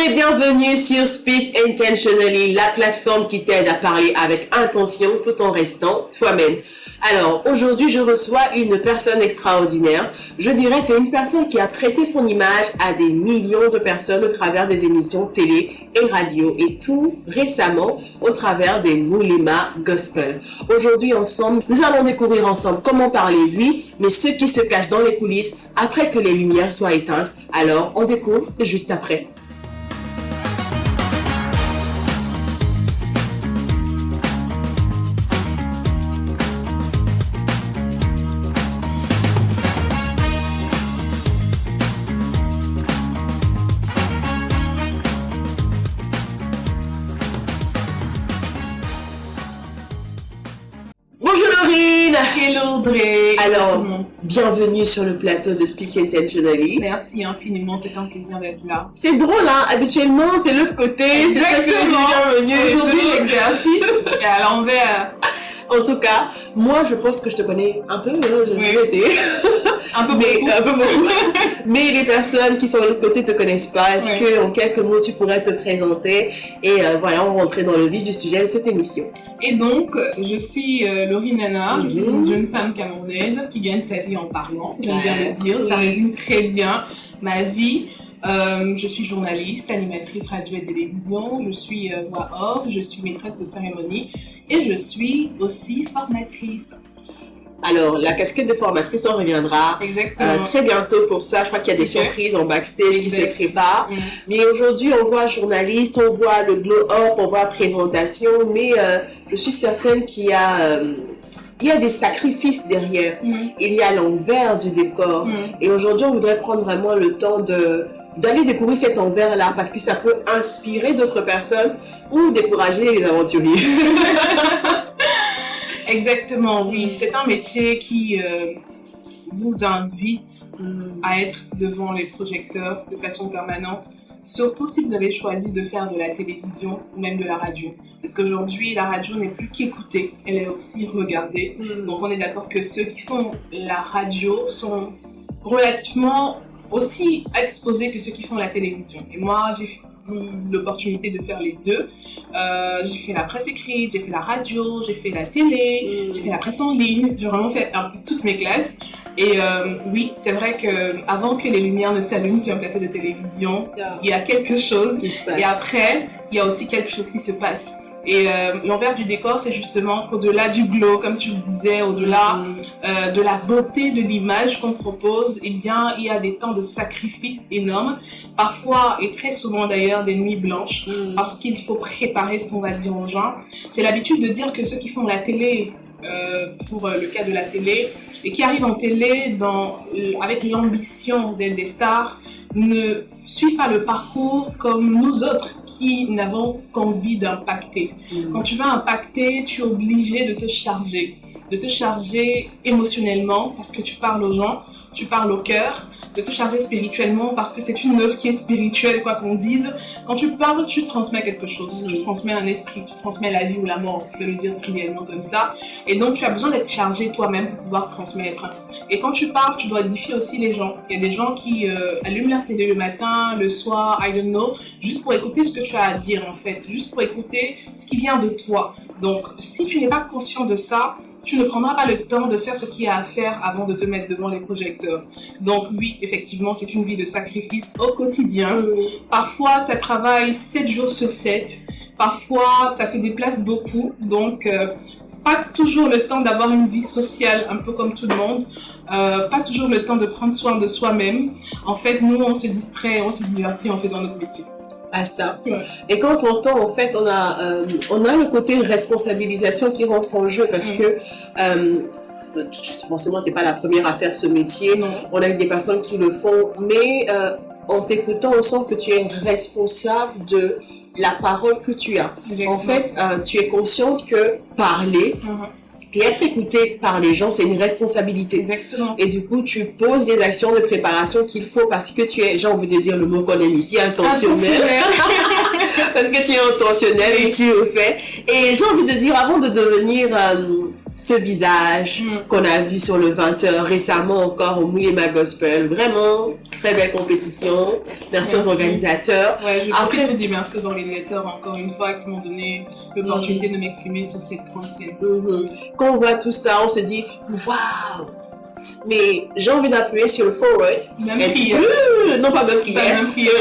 et bienvenue sur Speak Intentionally, la plateforme qui t'aide à parler avec intention tout en restant toi-même. Alors, aujourd'hui, je reçois une personne extraordinaire. Je dirais, c'est une personne qui a prêté son image à des millions de personnes au travers des émissions télé et radio et tout récemment au travers des Moulema Gospel. Aujourd'hui, ensemble, nous allons découvrir ensemble comment parler lui, mais ce qui se cache dans les coulisses après que les lumières soient éteintes. Alors, on découvre juste après. Hello Audrey. Alors, bienvenue sur le plateau de Speak Intentionally. Merci infiniment, c'est un plaisir d'être là. C'est drôle, hein? Habituellement, c'est l'autre côté. Exactement. Aujourd'hui, l'exercice est à l'envers. En tout cas, moi, je pense que je te connais un peu. Je vais essayer. Un peu beaucoup. Mais les personnes qui sont de l'autre côté ne te connaissent pas. Est-ce que, en quelques mots, tu pourrais te présenter? Et voilà, on rentrer dans le vif du sujet de cette émission. Et donc, je suis Laurie Nana. Je suis une jeune femme camerounaise qui gagne sa vie en parlant. J'aime bien le dire. Ça résume très bien ma vie. Je suis journaliste, animatrice radio et télévision, je suis voix off, je suis maîtresse de cérémonie et je suis aussi formatrice. Alors, la casquette de formatrice, on reviendra très bientôt pour ça. Je crois qu'il y a des surprises en backstage qui se préparent. Mais aujourd'hui, on voit journaliste, on voit le glow-up, on voit présentation, mais je suis certaine qu'il y a des sacrifices derrière. Il y a l'envers du décor. Et aujourd'hui, on voudrait prendre vraiment le temps d'aller découvrir cet envers-là parce que ça peut inspirer d'autres personnes ou décourager les aventuriers. Exactement, oui. C'est un métier qui vous invite à être devant les projecteurs de façon permanente, surtout si vous avez choisi de faire de la télévision ou même de la radio. Parce qu'aujourd'hui, la radio n'est plus qu'écoutée, elle est aussi regardée. Donc on est d'accord que ceux qui font la radio sont relativement aussi exposés que ceux qui font la télévision. Et moi, j'ai eu l'opportunité de faire les deux. J'ai fait la presse écrite, j'ai fait la radio, j'ai fait la télé, j'ai fait la presse en ligne. J'ai vraiment fait un peu toutes mes classes. Et oui, c'est vrai qu'avant que les lumières ne s'allument sur un plateau de télévision, il y a quelque chose qui se passe. Et après, il y a aussi quelque chose qui se passe. Et l'envers du décor, c'est justement qu'au-delà du glow, comme tu le disais, au-delà de la beauté de l'image qu'on propose, eh bien, il y a des temps de sacrifice énormes, parfois et très souvent d'ailleurs des nuits blanches, parce qu'il faut préparer ce qu'on va dire aux gens. J'ai l'habitude de dire que ceux qui font la télé, pour le cas de la télé, et qui arrivent en télé avec l'ambition d'être des stars, ne suivent pas le parcours comme nous autres qui n'avons qu'envie d'impacter. Quand tu vas impacter, tu es obligé de te charger émotionnellement parce que tu parles aux gens, tu parles au cœur, de te charger spirituellement parce que c'est une œuvre qui est spirituelle, quoi qu'on dise. Quand tu parles, tu transmets quelque chose, tu transmets un esprit, tu transmets la vie ou la mort, je vais le dire trivialement comme ça. Et donc tu as besoin d'être chargé toi-même pour pouvoir transmettre. Et quand tu parles, tu dois édifier aussi les gens. Il y a des gens qui allument la télé le matin, le soir, I don't know, juste pour écouter ce que tu as à dire en fait, juste pour écouter ce qui vient de toi. Donc si tu n'es pas conscient de ça, tu ne prendras pas le temps de faire ce qu'il y a à faire avant de te mettre devant les projecteurs. Donc oui, effectivement, c'est une vie de sacrifice au quotidien. Parfois, ça travaille 7 jours sur 7. Parfois, ça se déplace beaucoup. Donc, pas toujours le temps d'avoir une vie sociale, un peu comme tout le monde. Pas toujours le temps de prendre soin de soi-même. En fait, nous, on se distrait, on se divertit en faisant notre métier. À ça. Et quand on entend, en fait, on a le côté responsabilisation qui rentre en jeu parce que forcément, t'es pas la première à faire ce métier. On a des personnes qui le font, mais en t'écoutant, on sent que tu es responsable de la parole que tu as. Exactement. En fait, tu es consciente que parler et être écouté par les gens, c'est une responsabilité. Exactement. Et du coup, tu poses des actions de préparation qu'il faut parce que tu es, j'ai envie de dire le mot qu'on aime ici, intentionnel. Parce que tu es intentionnel et tu le fais. Et j'ai envie de dire, avant de devenir ce visage qu'on a vu sur le 20h récemment encore au Moulema Gospel, vraiment très belle compétition. Merci aux organisateurs. Ouais, je profite de dire merci aux organisateurs encore une fois qui m'ont donné l'opportunité de m'exprimer sur cette grande scène. Quand on voit tout ça, on se dit waouh! Mais j'ai envie d'appuyer sur le forward. Même prière. Non, pas même prière. Même prière.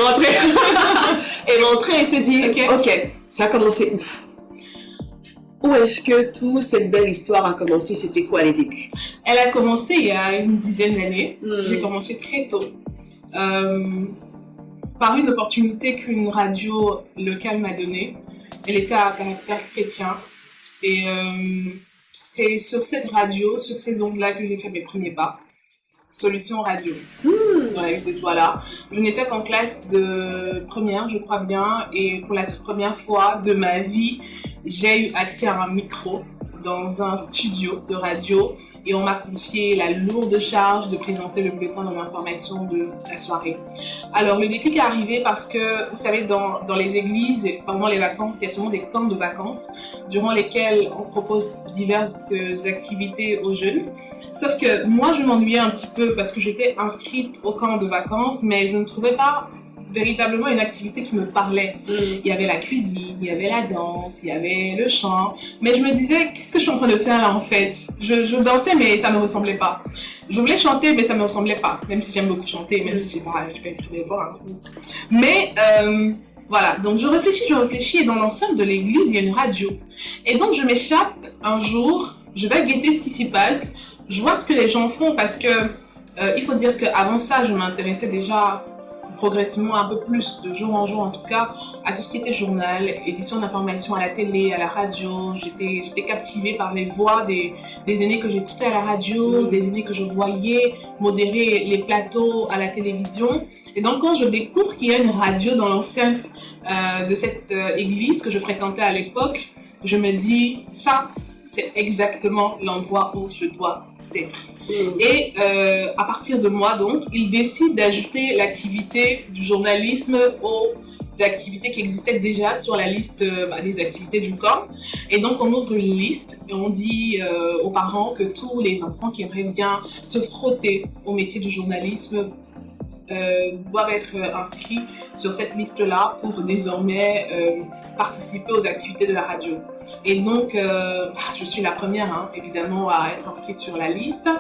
Et rentrer et se dire ok, ça a commencé ouf. Où est-ce que toute cette belle histoire a commencé? C'était quoi les débuts? Elle a commencé il y a une dizaine d'années. J'ai commencé très tôt. Par une opportunité qu'une radio locale m'a donnée. Elle était à caractère chrétien. Et c'est sur cette radio, sur ces ondes-là que j'ai fait mes premiers pas. Solution radio. Sur la ville de Douala. Je n'étais qu'en classe de première, je crois bien. Et pour la toute première fois de ma vie, j'ai eu accès à un micro dans un studio de radio et on m'a confié la lourde charge de présenter le bulletin de l'information de la soirée. Alors le déclic est arrivé parce que, vous savez, dans les églises, pendant les vacances, il y a souvent des camps de vacances durant lesquels on propose diverses activités aux jeunes. Sauf que moi, je m'ennuyais un petit peu parce que j'étais inscrite au camp de vacances, mais je ne trouvais pas véritablement une activité qui me parlait. Il y avait la cuisine, il y avait la danse, il y avait le chant. Mais je me disais, qu'est-ce que je suis en train de faire là en fait? Je dansais mais ça me ressemblait pas. Je voulais chanter mais ça me ressemblait pas. Même si j'aime beaucoup chanter, même si j'ai pas écrit des voix. Mais voilà, donc je réfléchis et dans l'enceinte de l'église, il y a une radio. Et donc je m'échappe un jour, je vais guetter ce qui s'y passe, je vois ce que les gens font parce que il faut dire qu'avant ça, je m'intéressais déjà progressivement un peu plus, de jour en jour en tout cas, à tout ce qui était journal, édition d'information à la télé, à la radio. J'étais captivée par les voix des aînés que j'écoutais à la radio, des aînés que je voyais modérer les plateaux à la télévision. Et donc quand je découvre qu'il y a une radio dans l'enceinte de cette église que je fréquentais à l'époque, je me dis, ça, c'est exactement l'endroit où je dois être. Et à partir de moi, donc, il décide d'ajouter l'activité du journalisme aux activités qui existaient déjà sur la liste des activités du camp. Et donc, on ouvre une liste et on dit aux parents que tous les enfants qui aimeraient bien se frotter au métier du journalisme doivent être inscrits sur cette liste-là pour désormais participer aux activités de la radio. Et donc, je suis la première, évidemment, à être inscrite sur la liste.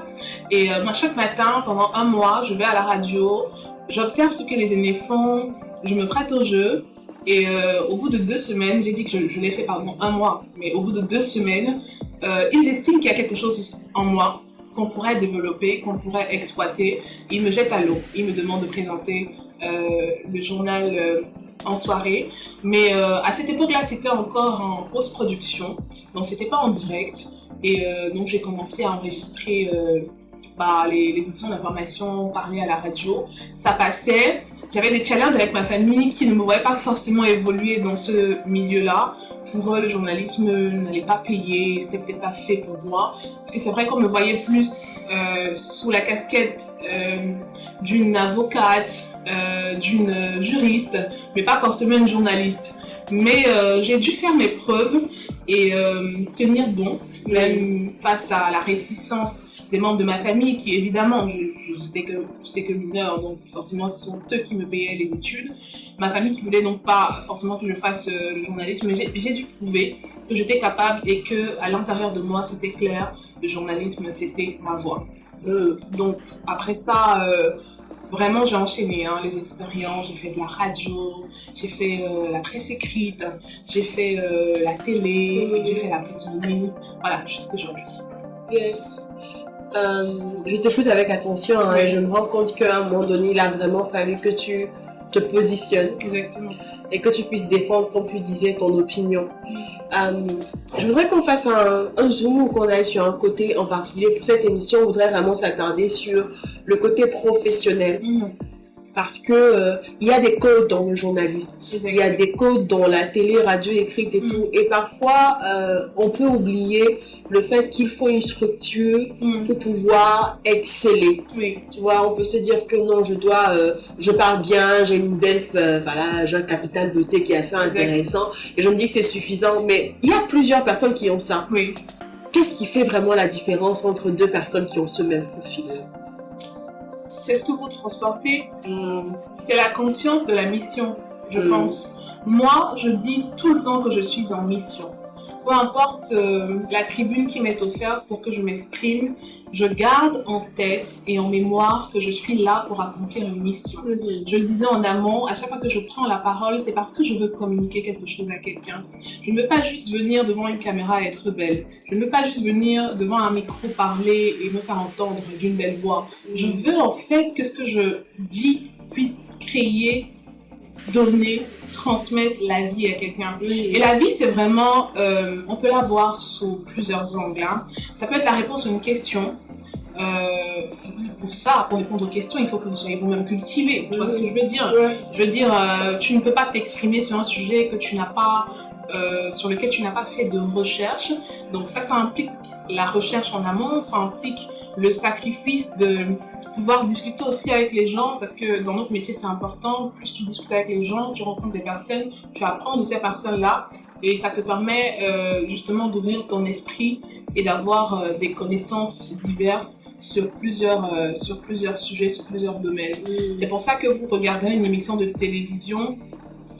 Et moi, chaque matin, pendant un mois, je vais à la radio, j'observe ce que les aînés font, je me prête au jeu. Et au bout de 2 semaines, j'ai dit que je l'ai fait pendant un mois, mais au bout de 2 semaines, ils estiment qu'il y a quelque chose en moi qu'on pourrait développer, qu'on pourrait exploiter. Ils me jettent à l'eau, ils me demandent de présenter le journal en soirée. Mais à cette époque-là, c'était encore en post-production, donc c'était pas en direct. Et donc j'ai commencé à enregistrer les éditions d'information parlées à la radio. Ça passait. J'avais des challenges avec ma famille qui ne me voyaient pas forcément évoluer dans ce milieu-là. Pour eux, le journalisme n'allait pas payer, c'était peut-être pas fait pour moi. Parce que c'est vrai qu'on me voyait plus sous la casquette d'une avocate, d'une juriste, mais pas forcément une journaliste. Mais j'ai dû faire mes preuves et tenir bon, même face à la réticence des membres de ma famille qui, évidemment, j'étais que mineure, donc forcément ce sont eux qui me payaient les études. Ma famille qui voulait donc pas forcément que je fasse le journalisme, mais j'ai dû prouver que j'étais capable et que à l'intérieur de moi c'était clair, le journalisme c'était ma voie. Donc après ça, vraiment j'ai enchaîné les expériences, j'ai fait de la radio, j'ai fait la presse écrite, j'ai fait la télé, j'ai fait la presse en ligne, voilà, jusqu'à aujourd'hui. Yes. Je t'écoute avec attention et je me rends compte qu'à un moment donné, il a vraiment fallu que tu te positionnes. Exactement. Et que tu puisses défendre, comme tu disais, ton opinion. Je voudrais qu'on fasse un zoom ou qu'on aille sur un côté en particulier. Pour cette émission, on voudrait vraiment s'attarder sur le côté professionnel. Parce que il y a des codes dans le journalisme, il y a des codes dans la télé, radio, écrite et tout. Et parfois, on peut oublier le fait qu'il faut une structure pour pouvoir exceller. Tu vois, on peut se dire que non, je parle bien, j'ai une belle, j'ai un capital beauté qui est assez intéressant. Et je me dis que c'est suffisant. Mais il y a plusieurs personnes qui ont ça. Qu'est-ce qui fait vraiment la différence entre 2 personnes qui ont ce même profil? c'est ce que vous transportez. C'est la conscience de la mission, je pense. Moi, je dis tout le temps que je suis en mission. Peu importe la tribune qui m'est offerte pour que je m'exprime, je garde en tête et en mémoire que je suis là pour accomplir une mission. Je le disais en amont, à chaque fois que je prends la parole, c'est parce que je veux communiquer quelque chose à quelqu'un. Je ne veux pas juste venir devant une caméra et être belle. Je ne veux pas juste venir devant un micro parler et me faire entendre d'une belle voix. Je veux en fait que ce que je dis puisse créer, donner, transmettre la vie à quelqu'un. Et la vie, c'est vraiment, on peut la voir sous plusieurs angles. Hein. Ça peut être la réponse à une question. Pour ça, pour répondre aux questions, il faut que vous soyez vous-même cultivé. Tu vois ce que je veux dire? Je veux dire, tu ne peux pas t'exprimer sur un sujet que tu n'as pas, sur lequel tu n'as pas fait de recherche. Donc ça implique la recherche en amont, ça implique le sacrifice de pouvoir discuter aussi avec les gens, parce que dans notre métier c'est important. Plus tu discutes avec les gens, tu rencontres des personnes, tu apprends de ces personnes-là et ça te permet justement d'ouvrir ton esprit et d'avoir des connaissances diverses sur plusieurs sujets, sur plusieurs domaines. C'est pour ça que vous regardez une émission de télévision,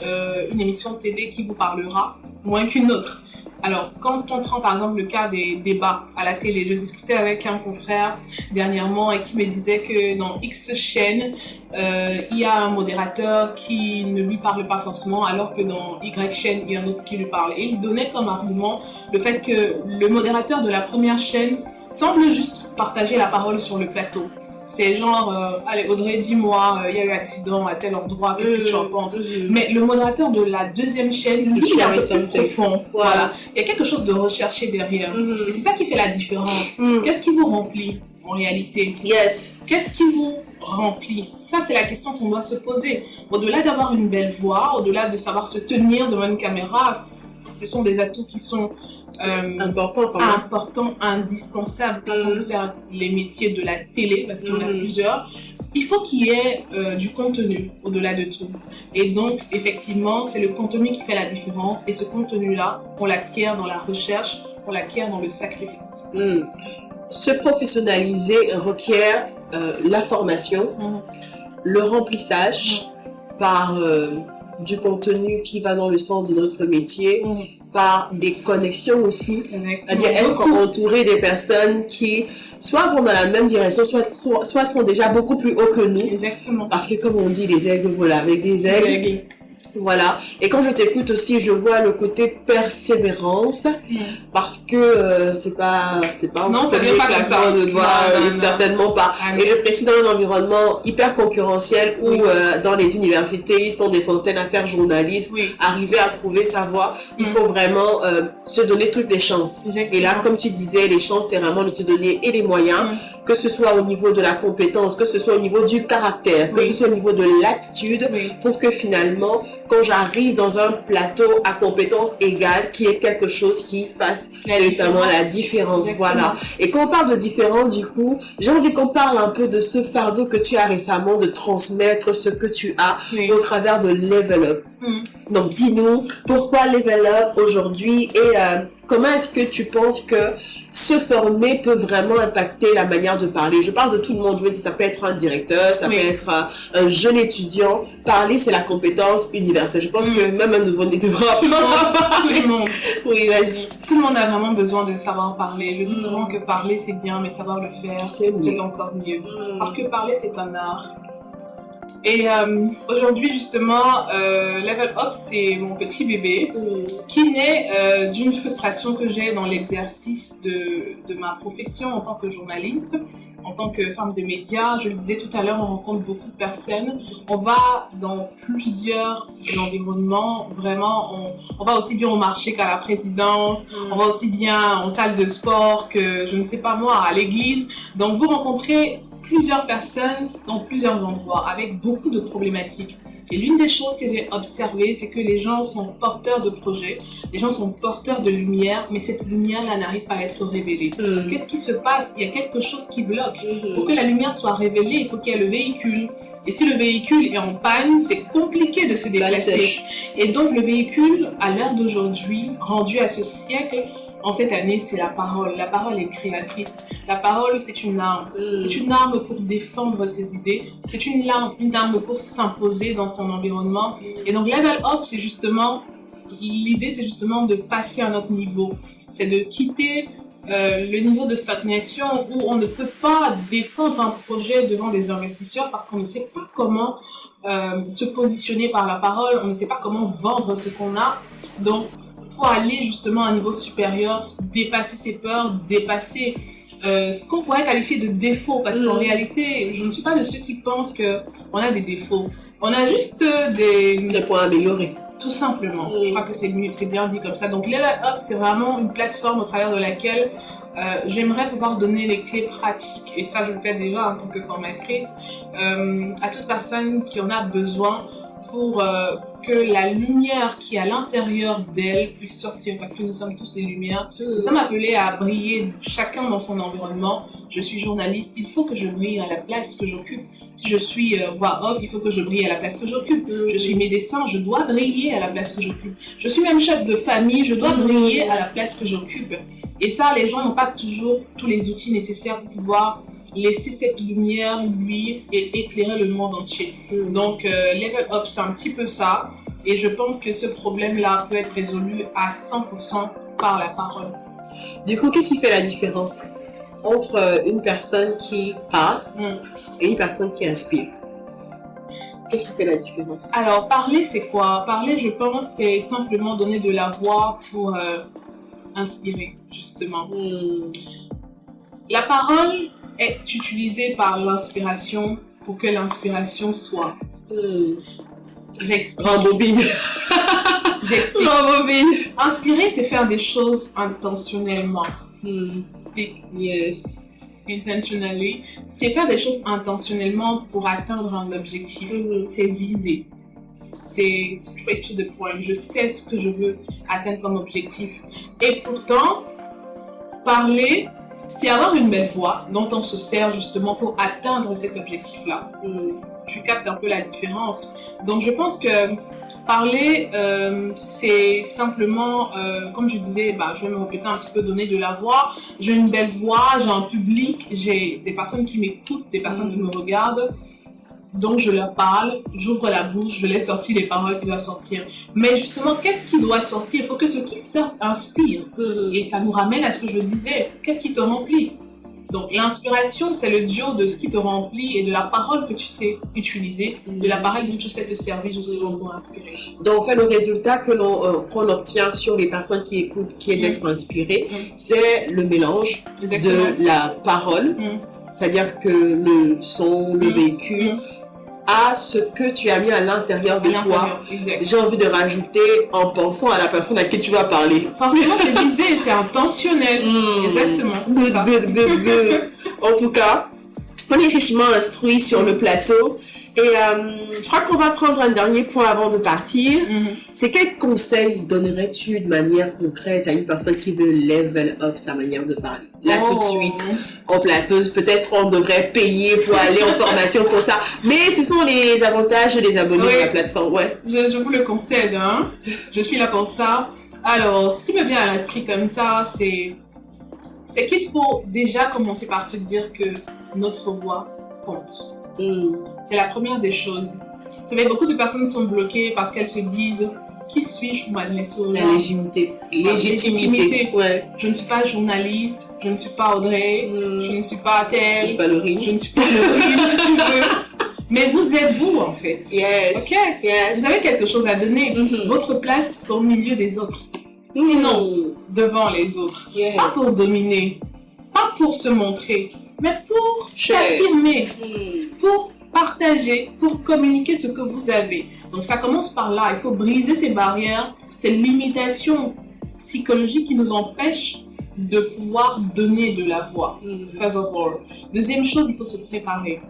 une émission de télé qui vous parlera moins qu'une autre. Alors, quand on prend par exemple le cas des débats à la télé, je discutais avec un confrère dernièrement et qui me disait que dans X chaîne, il y a un modérateur qui ne lui parle pas forcément, alors que dans Y chaîne, il y a un autre qui lui parle. Et il donnait comme argument le fait que le modérateur de la première chaîne semble juste partager la parole sur le plateau. C'est genre, allez Audrey, dis-moi, il y a eu accident à tel endroit, qu'est-ce que tu en penses? Mais le modérateur de la deuxième chaîne, lui, il est un peu plus profond. Voilà. Il y a quelque chose de recherché derrière. Et c'est ça qui fait la différence. Qu'est-ce qui vous remplit en réalité? Qu'est-ce qui vous remplit? Ça, c'est la question qu'on doit se poser. Au-delà d'avoir une belle voix, au-delà de savoir se tenir devant une caméra, ce sont des atouts qui sont importants, indispensables quand on veut faire les métiers de la télé, parce qu'il y en a plusieurs. Il faut qu'il y ait du contenu au-delà de tout. Et donc, effectivement, c'est le contenu qui fait la différence. Et ce contenu-là, on l'acquiert dans la recherche, on l'acquiert dans le sacrifice. Se professionnaliser requiert la formation, le remplissage par du contenu qui va dans le sens de notre métier, par des connexions aussi. C'est-à-dire être entouré des personnes qui soit vont dans la même direction, soit sont déjà beaucoup plus hauts que nous. Exactement. Parce que comme on dit, les aigles volent avec des aigles. Voilà. Et quand je t'écoute aussi, je vois le côté persévérance, parce que c'est pas non, ça vient pas comme ça. Certainement pas. Et je précise dans un environnement hyper concurrentiel où dans les universités, ils sont des centaines à faire journalisme, arriver à trouver sa voie. Il faut vraiment se donner toutes les chances. Et là, comme tu disais, les chances, c'est vraiment de se donner et les moyens, que ce soit au niveau de la compétence, que ce soit au niveau du caractère, que ce soit au niveau de l'attitude, pour que finalement, quand j'arrive dans un plateau à compétences égales, qu'il y ait quelque chose qui fasse notamment la différence. Voilà. Et quand on parle de différence, du coup, j'ai envie qu'on parle un peu de ce fardeau que tu as récemment de transmettre ce que tu as au travers de Level Up. Donc, dis-nous, pourquoi Level Up aujourd'hui et comment est-ce que tu penses que se former peut vraiment impacter la manière de parler? Je parle de tout le monde. Je veux dire, ça peut être un directeur, ça peut être un jeune étudiant. Parler, c'est la compétence universelle. Je pense que même un nouveau-né devra tout le monde. Oui, vas-y. Tout le monde a vraiment besoin de savoir parler. Je dis souvent que parler, c'est bien, mais savoir le faire, c'est encore mieux. Parce que parler, c'est un art. Et aujourd'hui, justement, Level Up, c'est mon petit bébé qui naît d'une frustration que j'ai dans l'exercice de ma profession en tant que journaliste, en tant que femme de médias. Je le disais tout à l'heure, on rencontre beaucoup de personnes. On va dans plusieurs environnements. Vraiment, on va aussi bien au marché qu'à la présidence. On va aussi bien en salle de sport que, je ne sais pas moi, à l'église. Donc, vous rencontrez plusieurs personnes dans plusieurs endroits avec beaucoup de problématiques. Et l'une des choses que j'ai observées, c'est que les gens sont porteurs de projets, les gens sont porteurs de lumière, mais cette lumière-là n'arrive pas à être révélée. Qu'est-ce qui se passe? Il y a quelque chose qui bloque. Pour que la lumière soit révélée, il faut qu'il y ait le véhicule. Et si le véhicule est en panne, c'est compliqué de se déplacer. Et donc le véhicule, à l'heure d'aujourd'hui, rendu à ce siècle, en cette année, c'est la parole. La parole est créatrice. La parole, c'est une arme. C'est une arme pour défendre ses idées. C'est une arme pour s'imposer dans son environnement. Et donc, Level Up, c'est justement, l'idée, c'est justement de passer à un autre niveau. C'est de quitter le niveau de stagnation où on ne peut pas défendre un projet devant des investisseurs parce qu'on ne sait pas comment se positionner par la parole, on ne sait pas comment vendre ce qu'on a. Donc, pour aller justement à un niveau supérieur, dépasser ses peurs, dépasser ce qu'on pourrait qualifier de défauts, parce qu'en réalité, je ne suis pas de ceux qui pensent qu'on a des défauts. On a juste des points à améliorer. Tout simplement. Je crois que c'est bien dit comme ça. Donc, Level Up, c'est vraiment une plateforme au travers de laquelle j'aimerais pouvoir donner les clés pratiques, et ça, je le fais déjà en tant que formatrice, à toute personne qui en a besoin pour que la lumière qui est à l'intérieur d'elle puisse sortir, parce que nous sommes tous des lumières. Nous sommes appelés à briller chacun dans son environnement. Je suis journaliste, il faut que je brille à la place que j'occupe. Si je suis voix off, il faut que je brille à la place que j'occupe. Je suis médecin, je dois briller à la place que j'occupe. Je suis même chef de famille, je dois briller à la place que j'occupe. Et ça, les gens n'ont pas toujours tous les outils nécessaires pour pouvoir laisser cette lumière luire et éclairer le monde entier. Donc, Level Up, c'est un petit peu ça. Et je pense que ce problème-là peut être résolu à 100% par la parole. Du coup, qu'est-ce qui fait la différence entre une personne qui parle et une personne qui inspire? Qu'est-ce qui fait la différence? Alors, parler, c'est quoi? Parler, je pense, c'est simplement donner de la voix pour inspirer, justement. La parole est utilisée par l'inspiration pour que l'inspiration soit. J'explique. Rembobine. J'explique. Rembobine. Inspirer, c'est faire des choses intentionnellement. Speak. Yes. Intentionally. C'est faire des choses intentionnellement pour atteindre un objectif. C'est viser. C'est straight to the point. Je sais ce que je veux atteindre comme objectif. Et pourtant, parler, c'est avoir une belle voix dont on se sert justement pour atteindre cet objectif-là. Tu captes un peu la différence. Donc, je pense que parler, c'est simplement, comme je disais, je vais me répéter un petit peu, donner de la voix. J'ai une belle voix, j'ai un public, j'ai des personnes qui m'écoutent, des personnes qui me regardent. Donc, je leur parle, j'ouvre la bouche, je laisse sortir les paroles qui doivent sortir. Mais justement, qu'est-ce qui doit sortir? Il faut que ce qui sort inspire. Et ça nous ramène à ce que je disais. Qu'est-ce qui te remplit? Donc, l'inspiration, c'est le duo de ce qui te remplit et de la parole que tu sais utiliser, de la parole dont tu sais te servir justement pour inspirer. Donc, en fait, le résultat qu'on obtient sur les personnes qui écoutent, qui est d'être inspirées, c'est le mélange de la parole, c'est-à-dire que le son, le véhicule, à ce que tu as mis à l'intérieur de toi. J'ai envie de rajouter en pensant à la personne à qui tu vas parler. Forcément, c'est visé, c'est intentionnel. Exactement. Good. En tout cas, on est richement instruit sur le plateau. Et je crois qu'on va prendre un dernier point avant de partir. C'est quel conseil donnerais-tu de manière concrète à une personne qui veut level up sa manière de parler? Là, tout de suite, en plateau, peut-être on devrait payer pour aller en formation pour ça. Mais ce sont les avantages des abonnés de la plateforme. Je vous le concède, hein. Je suis là pour ça. Alors, ce qui me vient à l'esprit comme ça, c'est qu'il faut déjà commencer par se dire que notre voix compte. C'est la première des choses. Vous savez, beaucoup de personnes sont bloquées parce qu'elles se disent: qui suis-je pour m'adresser aux gens? La légitimité. Ouais. Je ne suis pas journaliste, je ne suis pas Audrey, je ne suis pas telle, je ne suis pas Laurine, je ne suis pas Laurine si tu veux. Mais vous êtes vous en fait. Yes. Ok. Yes. Vous avez quelque chose à donner. Votre place, c'est au milieu des autres. Sinon, devant les autres. Yes. Pas pour dominer, pas pour se montrer, mais pour s'affirmer, pour partager, pour communiquer ce que vous avez. Donc ça commence par là. Il faut briser ces barrières, ces limitations psychologiques qui nous empêchent de pouvoir donner de la voix. First of all. Deuxième chose, il faut se préparer.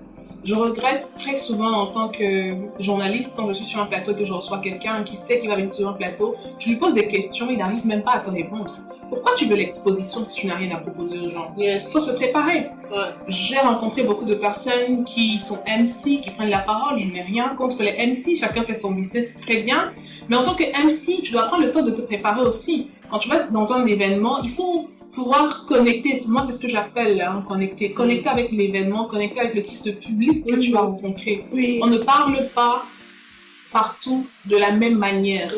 Je regrette très souvent en tant que journaliste, quand je suis sur un plateau, que je reçois quelqu'un qui sait qu'il va venir sur un plateau, je lui pose des questions, il n'arrive même pas à te répondre. Pourquoi tu veux l'exposition si tu n'as rien à proposer aux gens? Il faut se préparer. J'ai rencontré beaucoup de personnes qui sont MC, qui prennent la parole. Je n'ai rien contre les MC, chacun fait son business très bien. Mais en tant que MC, tu dois prendre le temps de te préparer aussi. Quand tu vas dans un événement, il faut pouvoir connecter. Moi, c'est ce que j'appelle connecter. Connecter avec l'événement, connecter avec le type de public que tu vas rencontrer. On ne parle pas partout de la même manière.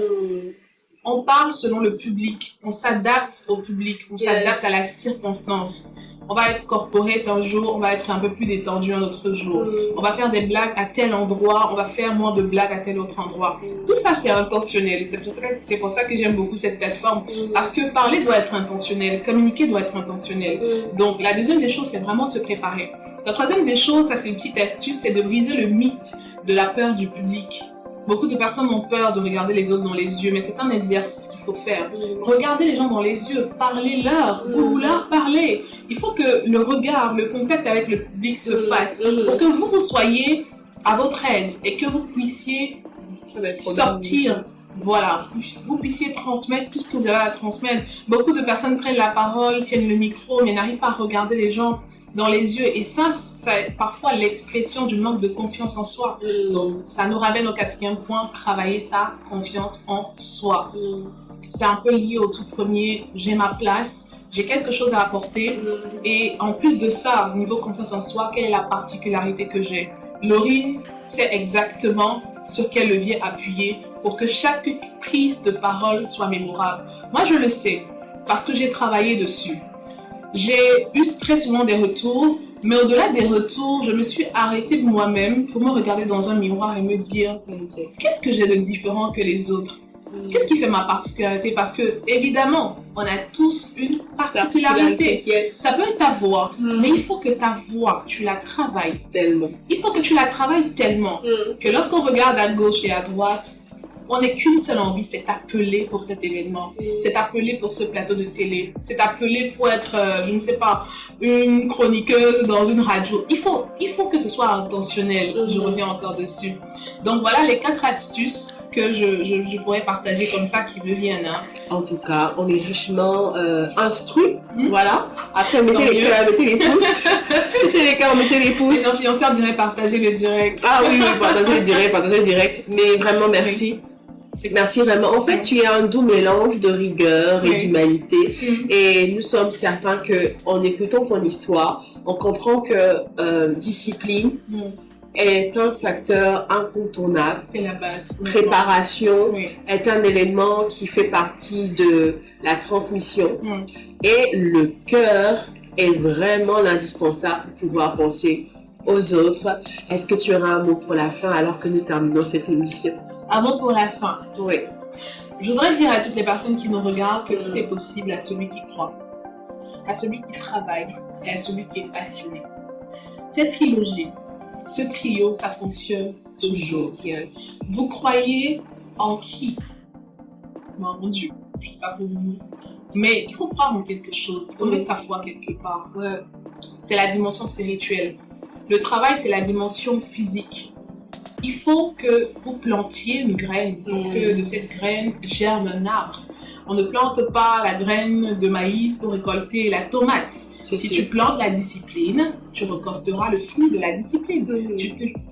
On parle selon le public. On s'adapte au public. On s'adapte à la circonstance. On va être corporate un jour, on va être un peu plus détendu un autre jour. On va faire des blagues à tel endroit, on va faire moins de blagues à tel autre endroit. Tout ça, c'est intentionnel. C'est pour ça que j'aime beaucoup cette plateforme. Parce que parler doit être intentionnel, communiquer doit être intentionnel. Donc, la deuxième des choses, c'est vraiment se préparer. La troisième des choses, ça c'est une petite astuce, c'est de briser le mythe de la peur du public. Beaucoup de personnes ont peur de regarder les autres dans les yeux, mais c'est un exercice qu'il faut faire. Regardez les gens dans les yeux, parlez-leur, vous leur parlez. Il faut que le regard, le contact avec le public se fasse pour que vous soyez à votre aise et que vous puissiez sortir. Voilà, vous puissiez transmettre tout ce que vous avez à transmettre. Beaucoup de personnes prennent la parole, tiennent le micro, mais n'arrivent pas à regarder les gens dans les yeux. Et ça, c'est parfois l'expression du manque de confiance en soi. Donc, ça nous ramène au quatrième point, travailler sa confiance en soi. C'est un peu lié au tout premier, j'ai ma place, j'ai quelque chose à apporter. Et en plus de ça, au niveau confiance en soi, quelle est la particularité que j'ai? Laurine sait exactement sur quel levier appuyer pour que chaque prise de parole soit mémorable. Moi, je le sais parce que j'ai travaillé dessus. J'ai eu très souvent des retours, mais au-delà des retours, je me suis arrêtée moi-même pour me regarder dans un miroir et me dire qu'est-ce que j'ai de différent que les autres? Qu'est-ce qui fait ma particularité? Parce que, évidemment, on a tous une particularité. Ça peut être ta voix, mais il faut que ta voix, tu la travailles tellement. Il faut que tu la travailles tellement que lorsqu'on regarde à gauche et à droite, on n'est qu'une seule envie, c'est appeler pour cet événement, c'est appeler pour ce plateau de télé, c'est appeler pour être, je ne sais pas, une chroniqueuse dans une radio. Il faut que ce soit intentionnel, je reviens encore dessus. Donc voilà les 4 astuces que je pourrais partager comme ça qui me viennent. En tout cas, on est richement instruits, voilà. Après, mettez les cœurs, mettez les pouces. Mettez les cœurs, mettez les pouces. Les influenceurs diraient partager le direct. Ah oui, partager le direct. Mais vraiment, merci. Merci vraiment. En fait, tu es un doux mélange de rigueur et d'humanité. Et nous sommes certains que, en écoutant ton histoire, on comprend que discipline est un facteur incontournable. C'est la base. Préparation est un élément qui fait partie de la transmission. Et le cœur est vraiment l'indispensable pour pouvoir penser aux autres. Est-ce que tu auras un mot pour la fin alors que nous terminons cette émission? Un mot pour la fin. Oui. Je voudrais dire à toutes les personnes qui nous regardent que tout est possible à celui qui croit, à celui qui travaille et à celui qui est passionné. Cette trilogie, ce trio, ça fonctionne toujours. Vous croyez en qui? Mon Dieu, je ne sais pas pour vous. Mais il faut croire en quelque chose. Il faut mettre sa foi quelque part. C'est la dimension spirituelle. Le travail, c'est la dimension physique. Il faut que vous plantiez une graine pour que de cette graine germe un arbre. On ne plante pas la graine de maïs pour récolter la tomate. Si tu plantes la discipline, tu récolteras le fruit de la discipline.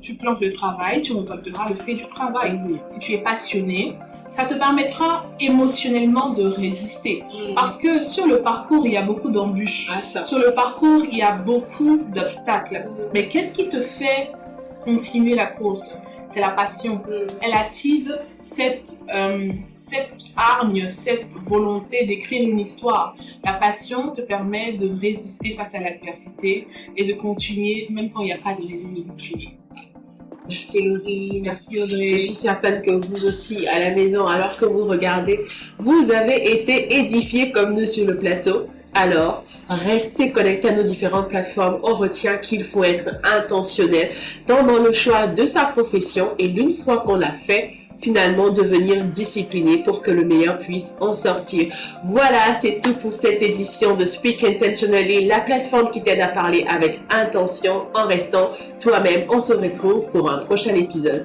Tu plantes le travail, tu récolteras le fruit du travail. Si tu es passionné, ça te permettra émotionnellement de résister. Parce que sur le parcours, il y a beaucoup d'embûches. Sur le parcours, il y a beaucoup d'obstacles. Mais qu'est-ce qui te fait continuer la course? C'est la passion. Elle attise cette hargne, cette volonté d'écrire une histoire. La passion te permet de résister face à l'adversité et de continuer même quand il n'y a pas de raison de continuer. Merci Laurine. Merci Audrey. Je suis certaine que vous aussi, à la maison, alors que vous regardez, vous avez été édifiés comme nous sur le plateau. Alors, restez connectés à nos différentes plateformes. On retient qu'il faut être intentionnel, tant dans le choix de sa profession, et une fois qu'on l'a fait, finalement devenir discipliné pour que le meilleur puisse en sortir. Voilà, c'est tout pour cette édition de Speak Intentionally, la plateforme qui t'aide à parler avec intention en restant toi-même. On se retrouve pour un prochain épisode.